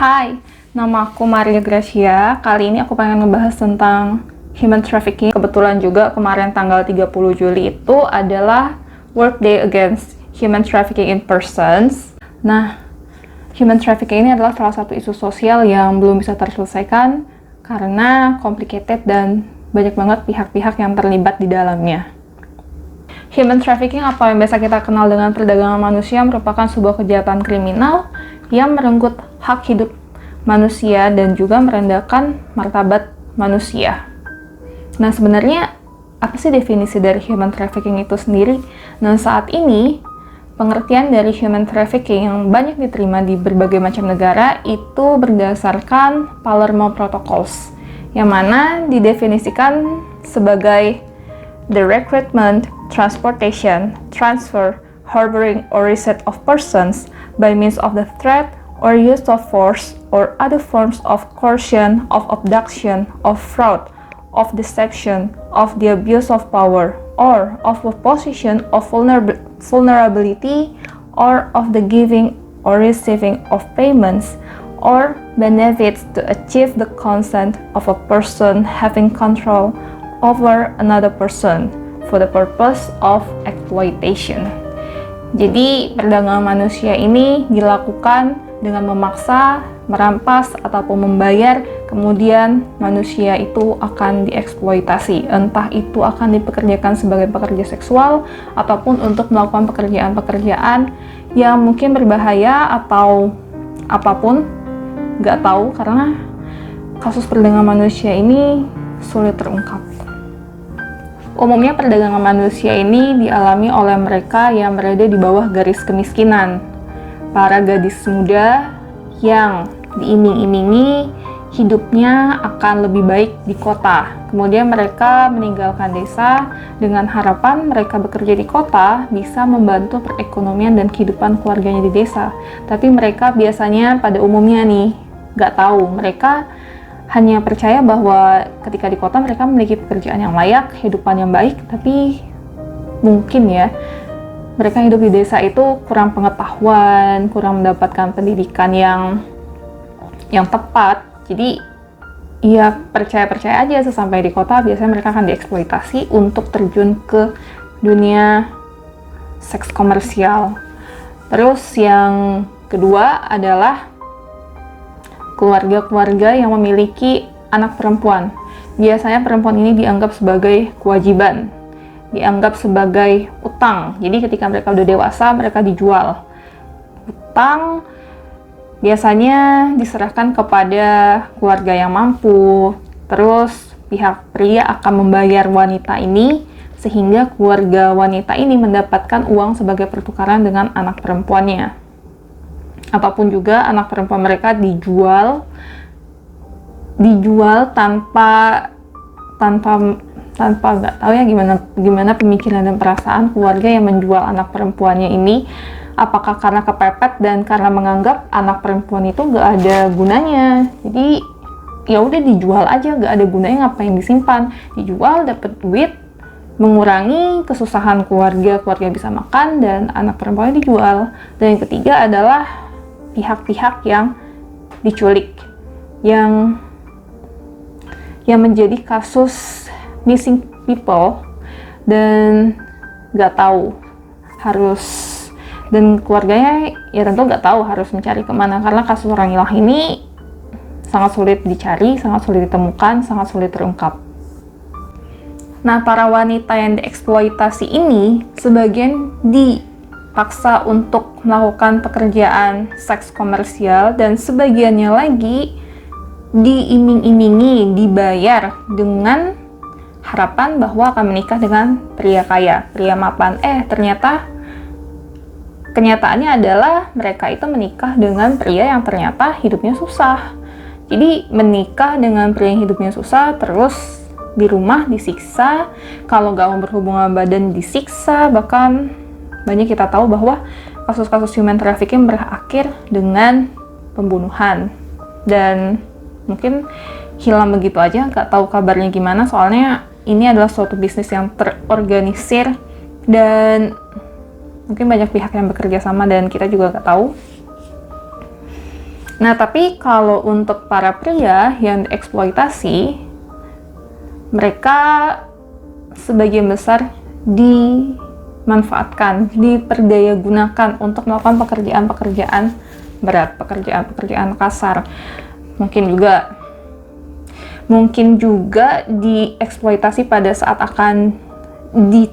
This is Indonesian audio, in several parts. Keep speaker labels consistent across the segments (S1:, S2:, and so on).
S1: Hai, nama aku Maria Gracia. Kali ini aku pengen ngebahas tentang human trafficking. Kebetulan juga kemarin tanggal 30 Juli itu adalah World Day Against Human Trafficking in Persons. Nah, human trafficking ini adalah salah satu isu sosial yang belum bisa terselesaikan karena complicated dan banyak banget pihak-pihak yang terlibat di dalamnya. Human trafficking atau yang biasa kita kenal dengan perdagangan manusia merupakan sebuah kejahatan kriminal yang merenggut hak hidup manusia dan juga merendahkan martabat manusia. Nah, sebenarnya apa sih definisi dari human trafficking itu sendiri? Nah, saat ini pengertian dari human trafficking yang banyak diterima di berbagai macam negara itu berdasarkan Palermo Protocols, yang mana didefinisikan sebagai the recruitment, transportation, transfer, harboring, or receipt of persons by means of the threat or use of force or other forms of coercion, of abduction, of fraud, of deception, of the abuse of power, or of a position of vulnerability, or of the giving or receiving of payments or benefits to achieve the consent of a person having control over another person for the purpose of exploitation. Jadi, perdagangan manusia ini dilakukan dengan memaksa, merampas, ataupun membayar, kemudian manusia itu akan dieksploitasi. Entah itu akan dipekerjakan sebagai pekerja seksual, ataupun untuk melakukan pekerjaan-pekerjaan yang mungkin berbahaya atau apapun, nggak tahu, karena kasus perdagangan manusia ini sulit terungkap. Umumnya perdagangan manusia ini dialami oleh mereka yang berada di bawah garis kemiskinan. Para gadis muda yang diiming-imingi hidupnya akan lebih baik di kota. Kemudian mereka meninggalkan desa dengan harapan mereka bekerja di kota bisa membantu perekonomian dan kehidupan keluarganya di desa. Tapi mereka biasanya pada umumnya nih nggak tahu, mereka hanya percaya bahwa ketika di kota mereka memiliki pekerjaan yang layak, kehidupan yang baik, tapi mungkin ya mereka hidup di desa itu kurang pengetahuan, kurang mendapatkan pendidikan yang tepat. Jadi ya percaya-percaya aja, sesampai di kota biasanya mereka akan dieksploitasi untuk terjun ke dunia seks komersial. Terus yang kedua adalah keluarga-keluarga yang memiliki anak perempuan. Biasanya perempuan ini dianggap sebagai kewajiban, dianggap sebagai utang. Jadi ketika mereka udah dewasa, mereka dijual. Utang biasanya diserahkan kepada keluarga yang mampu. Terus pihak pria akan membayar wanita ini sehingga keluarga wanita ini mendapatkan uang sebagai pertukaran dengan anak perempuannya. Ataupun juga anak perempuan mereka dijual tanpa nggak tahu ya gimana pemikiran dan perasaan keluarga yang menjual anak perempuannya ini. Apakah karena kepepet dan karena menganggap anak perempuan itu nggak ada gunanya, jadi ya udah dijual aja, nggak ada gunanya, ngapain disimpan, dijual dapat duit, mengurangi kesusahan keluarga bisa makan, dan anak perempuannya dijual. Dan yang ketiga adalah pihak-pihak yang diculik, yang menjadi kasus missing people dan nggak tahu dan keluarganya ya tentu nggak tahu harus mencari kemana, karena kasus orang hilang ini sangat sulit dicari, sangat sulit ditemukan, sangat sulit terungkap. Nah, para wanita yang dieksploitasi ini sebagian dipaksa untuk melakukan pekerjaan seks komersial, dan sebagiannya lagi diiming-imingi, dibayar dengan harapan bahwa akan menikah dengan pria kaya, pria mapan. Ternyata kenyataannya adalah mereka itu menikah dengan pria yang ternyata hidupnya susah. Jadi menikah dengan pria yang hidupnya susah, terus di rumah disiksa, kalau gak mau berhubungan badan disiksa, bahkan banyak kita tahu bahwa kasus-kasus human trafficking berakhir dengan pembunuhan. Dan mungkin hilang begitu aja, gak tahu kabarnya gimana, soalnya ini adalah suatu bisnis yang terorganisir dan mungkin banyak pihak yang bekerja sama dan kita juga gak tahu. Nah, tapi kalau untuk para pria yang dieksploitasi, mereka sebagian besar dimanfaatkan, diperdayagunakan untuk melakukan pekerjaan-pekerjaan berat, pekerjaan-pekerjaan kasar. Mungkin juga dieksploitasi pada saat akan mungkin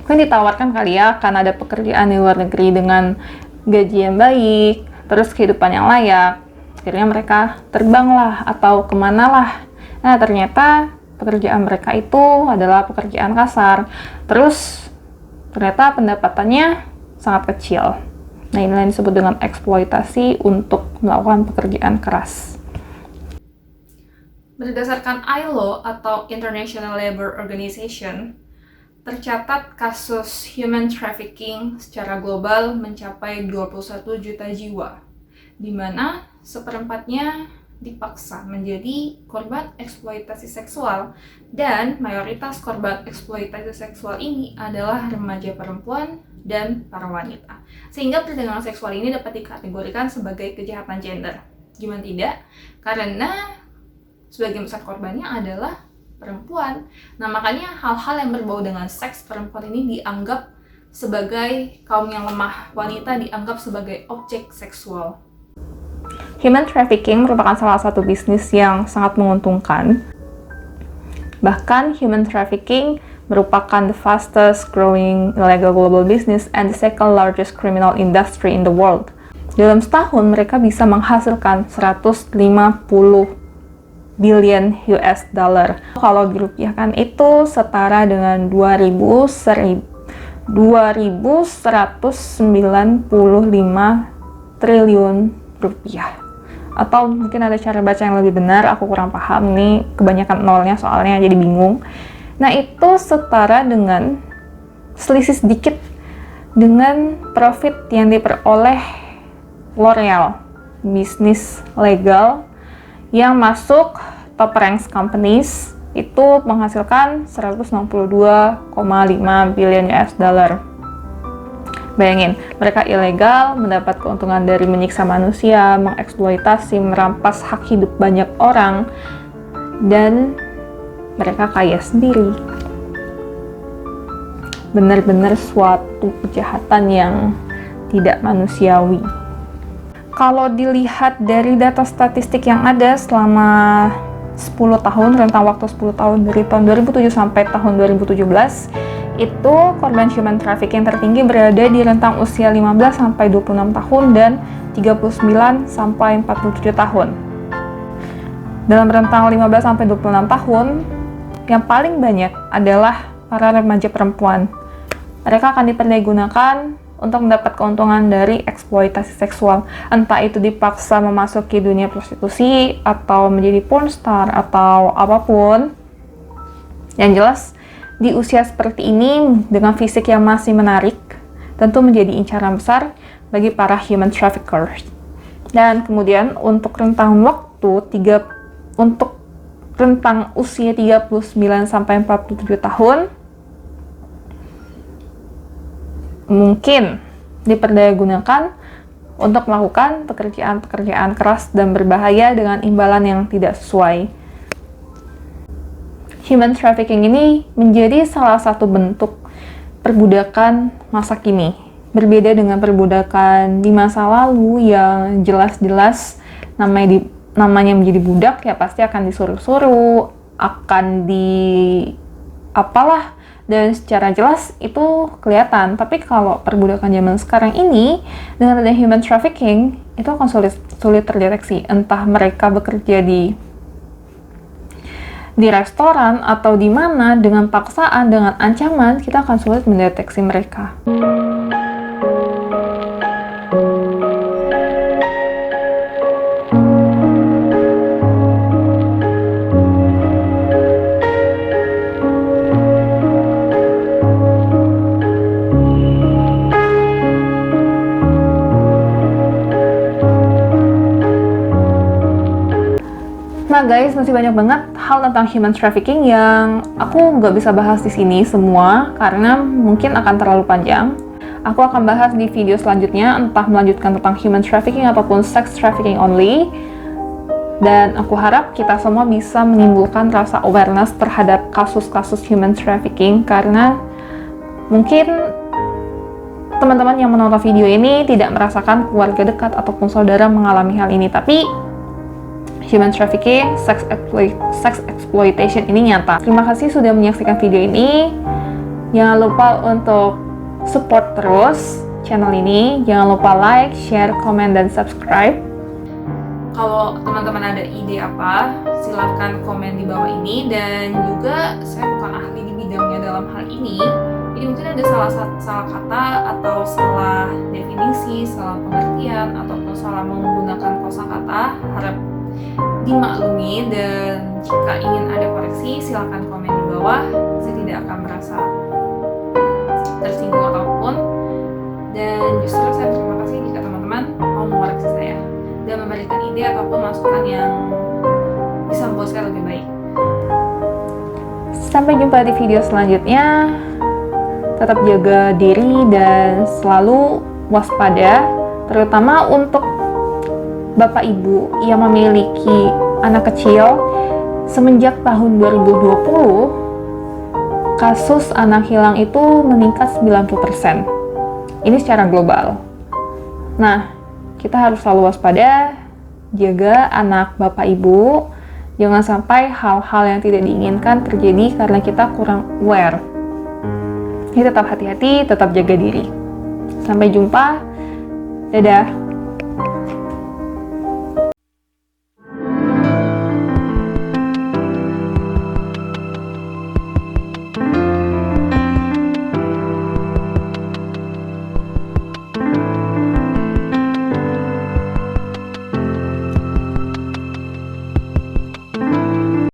S1: ditawarkan kali ya, akan ada pekerjaan di luar negeri dengan gaji yang baik, terus kehidupan yang layak. Akhirnya mereka terbanglah atau kemana lah. Nah, ternyata pekerjaan mereka itu adalah pekerjaan kasar. Terus ternyata pendapatannya sangat kecil. Nah, inilah yang disebut dengan eksploitasi untuk melakukan pekerjaan keras. Berdasarkan ILO atau International Labour Organization, tercatat kasus human trafficking secara global mencapai 21 juta jiwa, di mana seperempatnya dipaksa menjadi korban eksploitasi seksual, dan mayoritas korban eksploitasi seksual ini adalah remaja perempuan dan para wanita. Sehingga perdagangan seksual ini dapat dikategorikan sebagai kejahatan gender. Gimana tidak? Karena sebagian besar korbannya adalah perempuan. Nah, makanya hal-hal yang berbau dengan seks perempuan ini dianggap sebagai kaum yang lemah. Wanita dianggap sebagai objek seksual. Human trafficking merupakan salah satu bisnis yang sangat menguntungkan. Bahkan human trafficking merupakan the fastest growing illegal global business and the second largest criminal industry in the world. Dalam setahun mereka bisa menghasilkan 150 billion US dollar. Kalau dirupiahkan itu setara dengan 2.195 triliun rupiah. Atau mungkin ada cara baca yang lebih benar, aku kurang paham nih, kebanyakan nolnya soalnya jadi bingung. Nah, itu setara dengan selisih sedikit dengan profit yang diperoleh L'Oreal, bisnis legal yang masuk top ranks companies, itu menghasilkan 162,5 billion US dollar. Bayangin, mereka ilegal, mendapat keuntungan dari menyiksa manusia, mengeksploitasi, merampas hak hidup banyak orang, dan mereka kaya sendiri. Benar-benar suatu kejahatan yang tidak manusiawi. Kalau dilihat dari data statistik yang ada selama 10 tahun, rentang waktu 10 tahun dari tahun 2007 sampai tahun 2017, itu korban human trafficking tertinggi berada di rentang usia 15 sampai 26 tahun dan 39 sampai 47 tahun. Dalam rentang 15 sampai 26 tahun, yang paling banyak adalah para remaja perempuan. Mereka akan diperdayagunakan untuk mendapat keuntungan dari eksploitasi seksual, entah itu dipaksa memasuki dunia prostitusi atau menjadi porn star atau apapun. Yang jelas, di usia seperti ini dengan fisik yang masih menarik, tentu menjadi incaran besar bagi para human traffickers. Dan kemudian untuk rentang usia 39 sampai 47 tahun mungkin diperdaya-gunakan untuk melakukan pekerjaan-pekerjaan keras dan berbahaya dengan imbalan yang tidak sesuai. Human trafficking ini menjadi salah satu bentuk perbudakan masa kini. Berbeda dengan perbudakan di masa lalu yang jelas-jelas namanya menjadi budak ya pasti akan disuruh-suruh, akan dan secara jelas itu kelihatan. Tapi kalau perbudakan zaman sekarang ini dengan adanya human trafficking itu akan sulit terdeteksi. Entah mereka bekerja di restoran atau di mana dengan paksaan, dengan ancaman, kita akan sulit mendeteksi mereka. Nah guys, masih banyak banget hal tentang human trafficking yang aku nggak bisa bahas di sini semua karena mungkin akan terlalu panjang. Aku akan bahas di video selanjutnya, entah melanjutkan tentang human trafficking ataupun sex trafficking only. Dan aku harap kita semua bisa menimbulkan rasa awareness terhadap kasus-kasus human trafficking, karena mungkin teman-teman yang menonton video ini tidak merasakan keluarga dekat ataupun saudara mengalami hal ini, tapi human trafficking, sex exploitation ini nyata. Terima kasih sudah menyaksikan video ini. Jangan lupa untuk support terus channel ini. Jangan lupa like, share, komen, dan subscribe. Kalau teman-teman ada ide apa, silahkan komen di bawah ini. Dan juga saya bukan ahli di bidangnya dalam hal ini, jadi mungkin ada salah kata atau salah definisi, salah pengertian, ataupun salah menggunakan kosakata, harap dimaklumi. Dan jika ingin ada koreksi, silahkan komen di bawah. Saya tidak akan merasa tersinggung ataupun. Dan justru saya terima kasih jika teman-teman mau mengoreksi saya dan memberikan ide ataupun masukan yang bisa membuat saya lebih baik. Sampai jumpa di video selanjutnya. Tetap jaga diri dan selalu waspada, terutama untuk Bapak Ibu yang memiliki anak kecil. Semenjak tahun 2020, kasus anak hilang itu meningkat 90%. Ini secara global. Nah, kita harus selalu waspada, jaga anak Bapak Ibu. Jangan sampai hal-hal yang tidak diinginkan terjadi karena kita kurang aware. Jadi tetap hati-hati, tetap jaga diri. Sampai jumpa. Dadah.